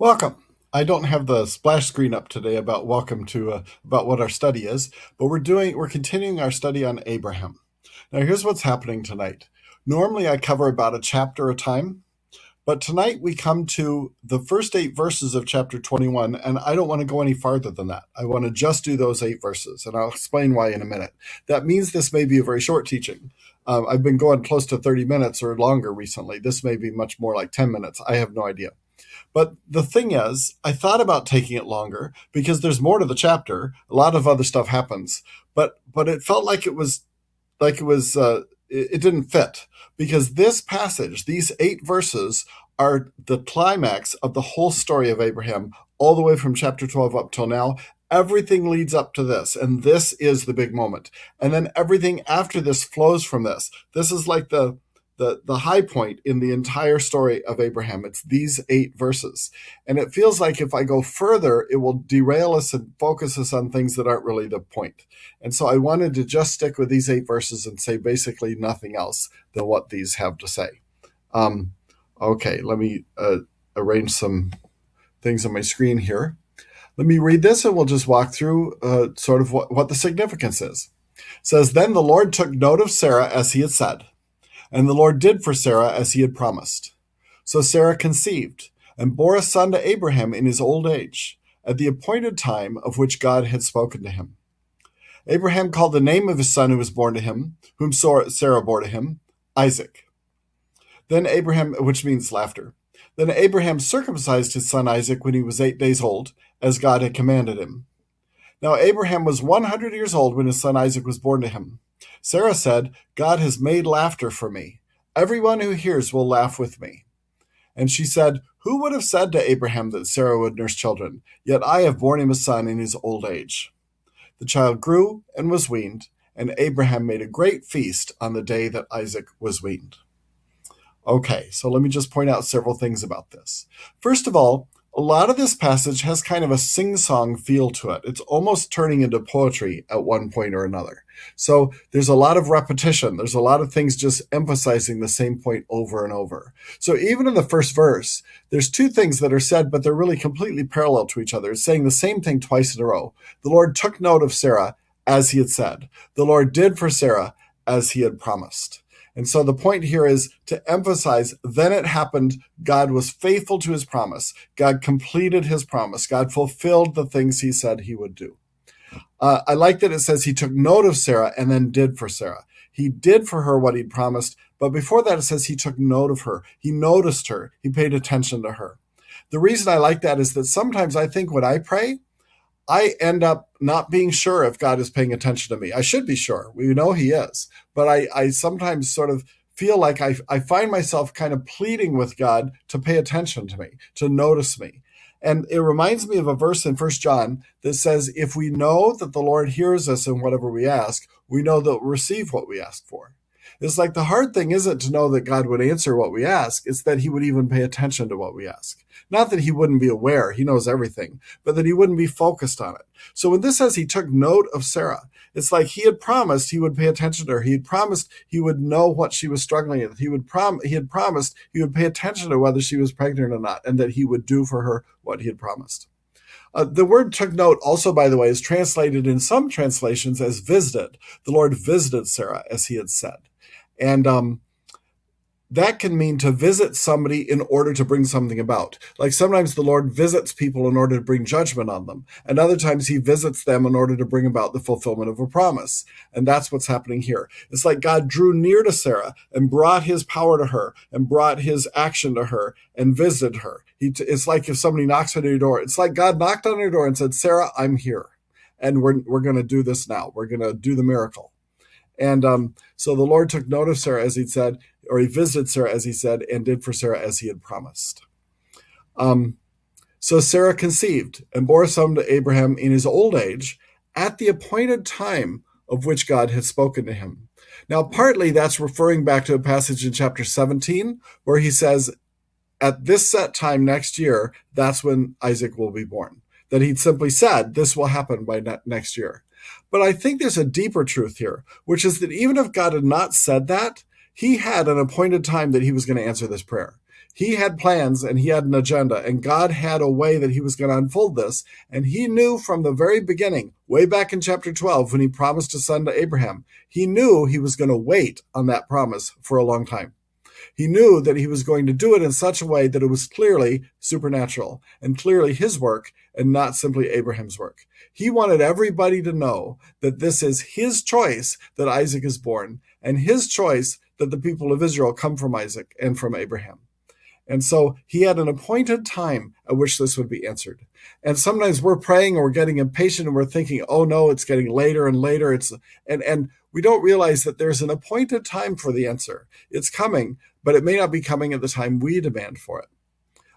Welcome. I don't have the splash screen up today about welcome to about what our study is, but we're continuing our study on Abraham. Now here's what's happening tonight. Normally I cover about a chapter a time, but tonight we come to the first 8 verses of chapter 21, and I don't want to go any farther than that. I want to just do those 8 verses, and I'll explain why in a minute. That means this may be a very short teaching. I've been going close to 30 minutes or longer recently. This may be much more like 10 minutes. I have no idea. But the thing is, I thought about taking it longer because there's more to the chapter. A lot of other stuff happens, but it felt like it didn't fit because this passage, these 8 verses, are the climax of the whole story of Abraham, all the way from chapter 12 up till now. Everything leads up to this, and this is the big moment. And then everything after this flows from this. This is like the high point in the entire story of Abraham. It's these 8 verses. And it feels like if I go further, it will derail us and focus us on things that aren't really the point. And so I wanted to just stick with these 8 verses and say basically nothing else than what these have to say. Okay, let me arrange some things on my screen here. Let me read this and we'll just walk through sort of what the significance is. It says, "Then the Lord took note of Sarah as he had said, and the Lord did for Sarah as he had promised. So Sarah conceived and bore a son to Abraham in his old age, at the appointed time of which God had spoken to him. Abraham called the name of his son who was born to him, whom Sarah bore to him, Isaac. Then Abraham, which means laughter. Then Abraham circumcised his son Isaac when he was 8 days old, as God had commanded him. Now Abraham was 100 years old when his son Isaac was born to him. Sarah said, 'God has made laughter for me. Everyone who hears will laugh with me.' And she said, 'Who would have said to Abraham that Sarah would nurse children? Yet I have borne him a son in his old age.' The child grew and was weaned, and Abraham made a great feast on the day that Isaac was weaned." Okay, so let me just point out several things about this. First of all, a lot of this passage has kind of a sing-song feel to it. It's almost turning into poetry at one point or another. So there's a lot of repetition. There's a lot of things just emphasizing the same point over and over. So even in the first verse, there's 2 things that are said, but they're really completely parallel to each other. It's saying the same thing twice in a row. The Lord took note of Sarah as he had said. The Lord did for Sarah as he had promised. And so the point here is to emphasize, then it happened, God was faithful to his promise. God completed his promise. God fulfilled the things he said he would do. I like that it says he took note of Sarah and then did for Sarah. He did for her what he'd promised, but before that it says he took note of her. He noticed her. He paid attention to her. The reason I like that is that sometimes I think when I pray, I end up not being sure if God is paying attention to me. I should be sure. We know he is. But I sometimes sort of feel like I find myself kind of pleading with God to pay attention to me, to notice me. And it reminds me of a verse in 1 John that says, if we know that the Lord hears us in whatever we ask, we know that we'll receive what we ask for. It's like the hard thing isn't to know that God would answer what we ask. It's that he would even pay attention to what we ask. Not that he wouldn't be aware, he knows everything, but that he wouldn't be focused on it. So when this says he took note of Sarah, it's like he had promised he would pay attention to her. He had promised he would know what she was struggling with. He had promised he would pay attention to whether she was pregnant or not, and that he would do for her what he had promised. The word took note also, by the way, is translated in some translations as visited. The Lord visited Sarah as he had said. And that can mean to visit somebody in order to bring something about. Like sometimes the Lord visits people in order to bring judgment on them. And other times he visits them in order to bring about the fulfillment of a promise. And that's what's happening here. It's like God drew near to Sarah and brought his power to her and brought his action to her and visited her. It's like if somebody knocks on your door. It's like God knocked on your door and said, "Sarah, I'm here. And we're going to do this now. We're going to do the miracle." And so the Lord took note of Sarah as he'd said, or he visited Sarah as he said, and did for Sarah as he had promised. So Sarah conceived and bore a son to Abraham in his old age at the appointed time of which God had spoken to him. Now, partly that's referring back to a passage in chapter 17 where he says, at this set time next year, that's when Isaac will be born. That he'd simply said, this will happen by next year. But I think there's a deeper truth here, which is that even if God had not said that, he had an appointed time that he was going to answer this prayer. He had plans and he had an agenda, and God had a way that he was going to unfold this. And he knew from the very beginning, way back in chapter 12, when he promised a son to Abraham, he knew he was going to wait on that promise for a long time. He knew that he was going to do it in such a way that it was clearly supernatural and clearly his work and not simply Abraham's work. He wanted everybody to know that this is his choice that Isaac is born, and his choice that the people of Israel come from Isaac and from Abraham. And so he had an appointed time at which this would be answered. And sometimes we're praying and we're getting impatient and we're thinking, oh no, it's getting later and later. And we don't realize that there's an appointed time for the answer. It's coming, but it may not be coming at the time we demand for it.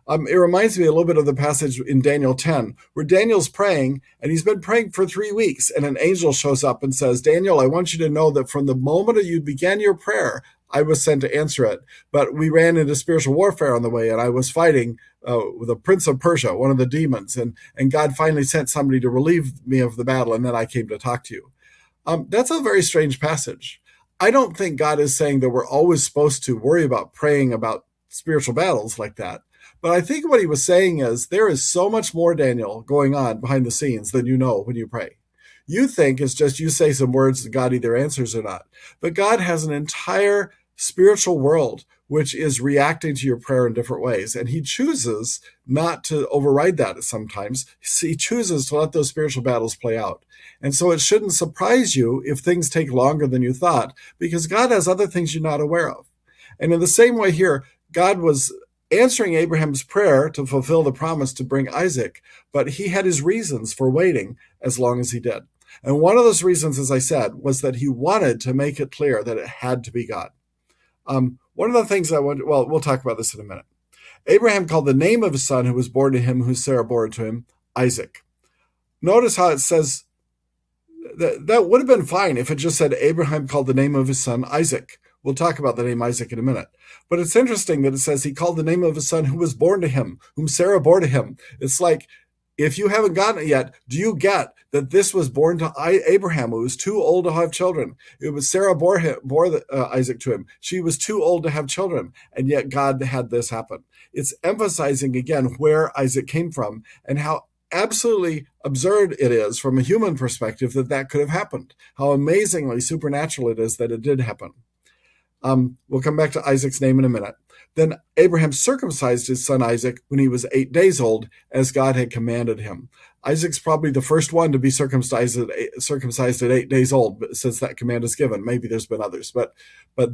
It reminds me a little bit of the passage in Daniel 10, where Daniel's praying, and he's been praying for 3 weeks, and an angel shows up and says, Daniel, I want you to know that from the moment you began your prayer, I was sent to answer it. But we ran into spiritual warfare on the way, and I was fighting the prince of Persia, one of the demons, and God finally sent somebody to relieve me of the battle, and then I came to talk to you. That's a very strange passage. I don't think God is saying that we're always supposed to worry about praying about spiritual battles like that. But I think what he was saying is there is so much more, Daniel, going on behind the scenes than you know when you pray. You think it's just you say some words and God either answers or not. But God has an entire spiritual world which is reacting to your prayer in different ways. And he chooses not to override that sometimes. He chooses to let those spiritual battles play out. And so it shouldn't surprise you if things take longer than you thought, because God has other things you're not aware of. And in the same way here, God was answering Abraham's prayer to fulfill the promise to bring Isaac, but he had his reasons for waiting as long as he did. And one of those reasons, as I said, was that he wanted to make it clear that it had to be God. One of the things we'll talk about this in a minute. Abraham called the name of his son who was born to him, who Sarah bore to him, Isaac. Notice how it says that would have been fine if it just said Abraham called the name of his son Isaac. We'll talk about the name Isaac in a minute. But it's interesting that it says he called the name of his son who was born to him, whom Sarah bore to him. It's like, if you haven't gotten it yet, do you get that this was born to Abraham, who was too old to have children? It was Sarah bore Isaac to him. She was too old to have children, and yet God had this happen. It's emphasizing again where Isaac came from and how absolutely absurd it is from a human perspective that could have happened. How amazingly supernatural it is that it did happen. We'll come back to Isaac's name in a minute. Then Abraham circumcised his son Isaac when he was 8 days old, as God had commanded him. Isaac's probably the first one to be circumcised at 8 days old, since that command is given. Maybe there's been others, but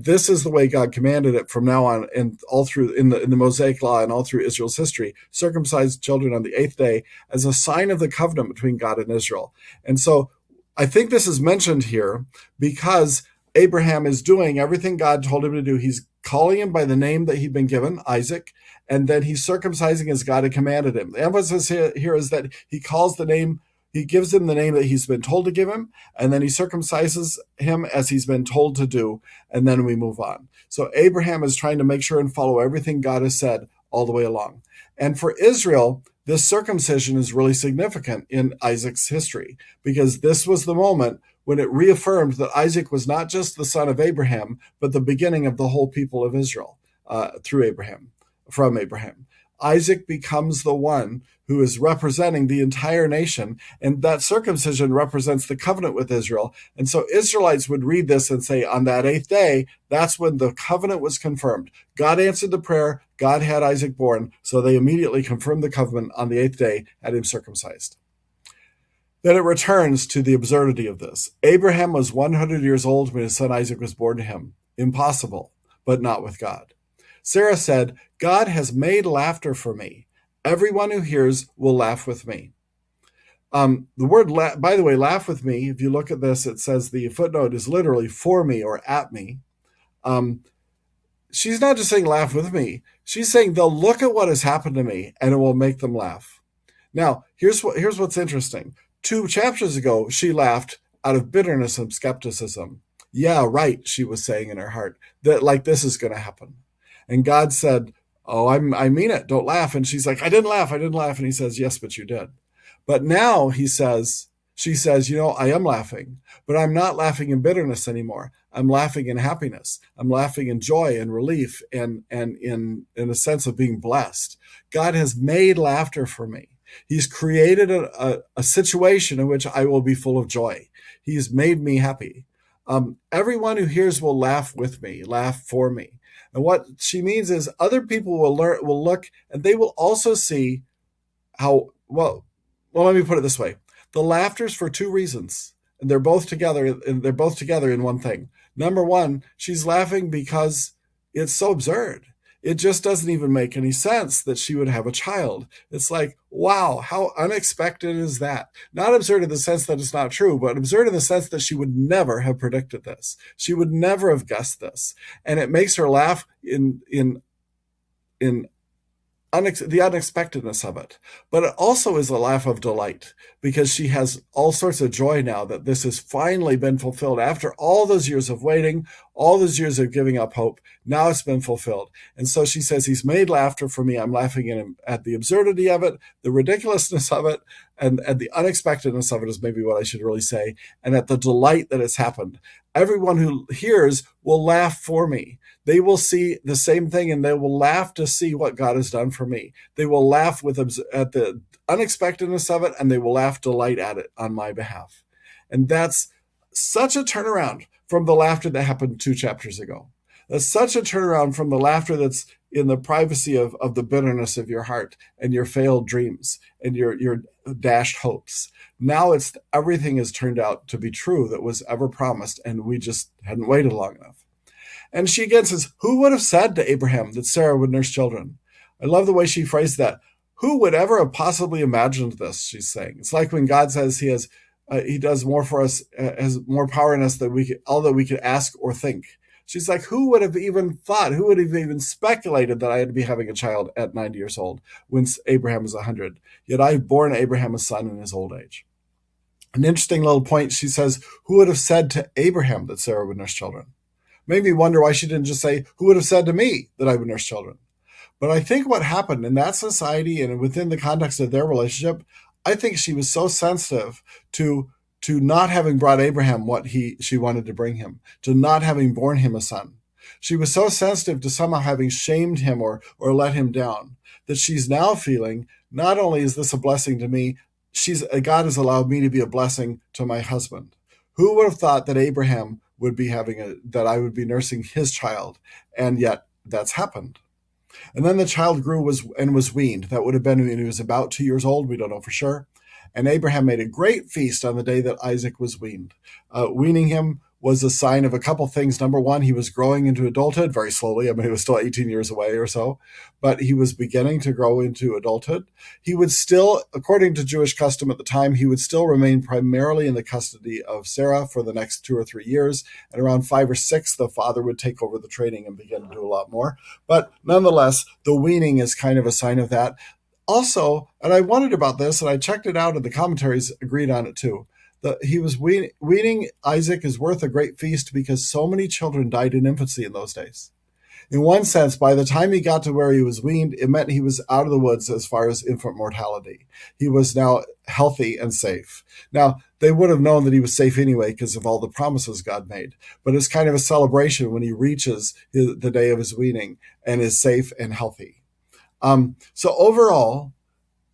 this is the way God commanded it from now on, and all through in the Mosaic law and all through Israel's history. Circumcised children on the 8th day as a sign of the covenant between God and Israel. And so I think this is mentioned here because Abraham is doing everything God told him to do. He's calling him by the name that he'd been given, Isaac, and then he's circumcising as God had commanded him. The emphasis here is that he gives him the name that he's been told to give him, and then he circumcises him as he's been told to do, and then we move on. So Abraham is trying to make sure and follow everything God has said all the way along. And for Israel, this circumcision is really significant in Isaac's history, because this was the moment when it reaffirmed that Isaac was not just the son of Abraham, but the beginning of the whole people of Israel from Abraham. Isaac becomes the one who is representing the entire nation, and that circumcision represents the covenant with Israel. And so Israelites would read this and say, on that 8th day, that's when the covenant was confirmed. God answered the prayer, God had Isaac born, so they immediately confirmed the covenant on the 8th day, had him circumcised. Then it returns to the absurdity of this. Abraham was 100 years old when his son Isaac was born to him. Impossible, but not with God. Sarah said, God has made laughter for me. Everyone who hears will laugh with me. The word, by the way, laugh with me, if you look at this, it says the footnote is literally for me or at me. She's not just saying laugh with me. She's saying they'll look at what has happened to me and it will make them laugh. Now, here's what's interesting. 2 chapters ago, she laughed out of bitterness and skepticism. Yeah, right, she was saying in her heart, that like this is going to happen. And God said, oh, I mean it, don't laugh. And she's like, I didn't laugh. And he says, yes, but you did. But now he says, she says, I am laughing, but I'm not laughing in bitterness anymore. I'm laughing in happiness. I'm laughing in joy and relief and in a sense of being blessed. God has made laughter for me. He's created a situation in which I will be full of joy. He's made me happy. Everyone who hears will laugh with me, laugh for me. And what she means is other people will look, and they will also see how, let me put it this way. The laughter's for two reasons, and they're both together in one thing. Number one, she's laughing because it's so absurd. It just doesn't even make any sense that she would have a child. It's like, wow, how unexpected is that? Not absurd in the sense that it's not true, but absurd in the sense that she would never have predicted this. She would never have guessed this. And it makes her laugh in the unexpectedness of it. But it also is a laugh of delight because she has all sorts of joy now that this has finally been fulfilled. After all those years of waiting, all those years of giving up hope, now it's been fulfilled. And so she says, he's made laughter for me. I'm laughing at the absurdity of it, the ridiculousness of it, and the unexpectedness of it is maybe what I should really say, and at the delight that it's happened. Everyone who hears will laugh for me. They will see the same thing and they will laugh to see what God has done for me. They will laugh at the unexpectedness of it, and they will laugh delight at it on my behalf. And that's such a turnaround from the laughter that happened 2 chapters ago. That's such a turnaround from the laughter that's in the privacy of the bitterness of your heart and your failed dreams and your dashed hopes. Now everything has turned out to be true that was ever promised, and we just hadn't waited long enough. And she again says, who would have said to Abraham that Sarah would nurse children? I love the way she phrased that. Who would ever have possibly imagined this, she's saying. It's like when God says he does more for us, has more power in us than all that we could ask or think. She's like, who would have even thought, who would have even speculated that I had to be having a child at 90 years old when Abraham was 100? Yet I've borne Abraham a son in his old age. An interesting little point, she says, who would have said to Abraham that Sarah would nurse children? Made me wonder why she didn't just say, who would have said to me that I would nurse children? But I think what happened in that society and within the context of their relationship, I think she was so sensitive to not having brought Abraham what she wanted to bring him, to not having borne him a son. She was so sensitive to somehow having shamed him or let him down that she's now feeling, not only is this a blessing to me, God has allowed me to be a blessing to my husband. Who would have thought that Abraham would be that I would be nursing his child? And yet that's happened. And then the child grew and was weaned. That would have been when he was about 2 years old. We don't know for sure. And Abraham made a great feast on the day that Isaac was weaned. Weaning him was a sign of a couple things. Number one, he was growing into adulthood very slowly. I mean, he was still 18 years away or so, but he was beginning to grow into adulthood. He would still, according to Jewish custom at the time, he would still remain primarily in the custody of Sarah for the next 2 or 3 years. And around 5 or 6, the father would take over the training and begin to do a lot more. But nonetheless, the weaning is kind of a sign of that. Also, and I wondered about this, and I checked it out, and the commentaries agreed on it too. He was weaning Isaac is worth a great feast because so many children died in infancy in those days. In one sense, by the time he got to where he was weaned, it meant he was out of the woods as far as infant mortality. He was now healthy and safe. Now, they would have known that he was safe anyway because of all the promises God made. But it's kind of a celebration when he reaches the day of his weaning and is safe and healthy. So overall,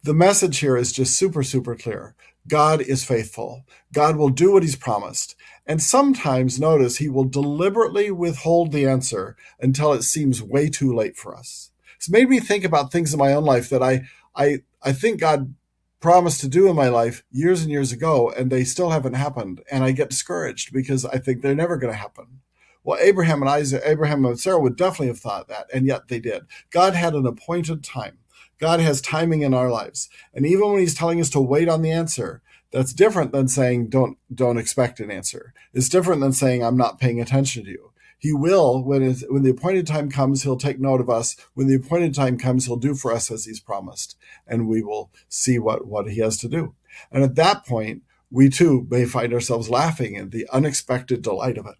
the message here is just super, super clear. God is faithful. God will do what he's promised. And sometimes, notice, he will deliberately withhold the answer until it seems way too late for us. It's made me think about things in my own life that I think God promised to do in my life years and years ago, and they still haven't happened. And I get discouraged because I think they're never going to happen. Well, Abraham and Sarah would definitely have thought that, and yet they did. God had an appointed time. God has timing in our lives. And even when he's telling us to wait on the answer, that's different than saying don't expect an answer. It's different than saying I'm not paying attention to you. He will, when the appointed time comes, he'll take note of us. When the appointed time comes, he'll do for us as he's promised. And we will see what he has to do. And at that point, we too may find ourselves laughing at the unexpected delight of it.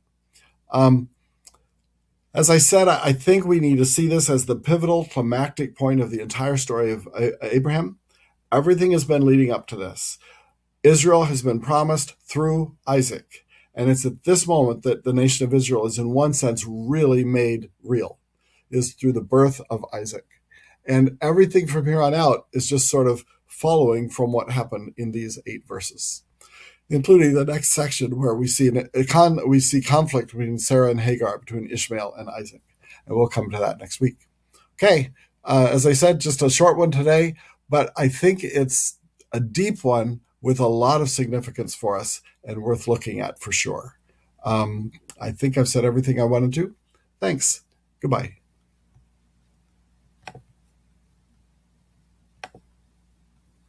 As I said, I think we need to see this as the pivotal climactic point of the entire story of Abraham. Everything has been leading up to this. Israel has been promised through Isaac. And it's at this moment that the nation of Israel is, in one sense, really made real, is through the birth of Isaac. And everything from here on out is just sort of following from what happened in these 8 verses, including the next section where we see conflict between Sarah and Hagar, between Ishmael and Isaac. And we'll come to that next week. Okay, as I said, just a short one today, but I think it's a deep one with a lot of significance for us and worth looking at for sure. I think I've said everything I wanted to. Thanks. Goodbye.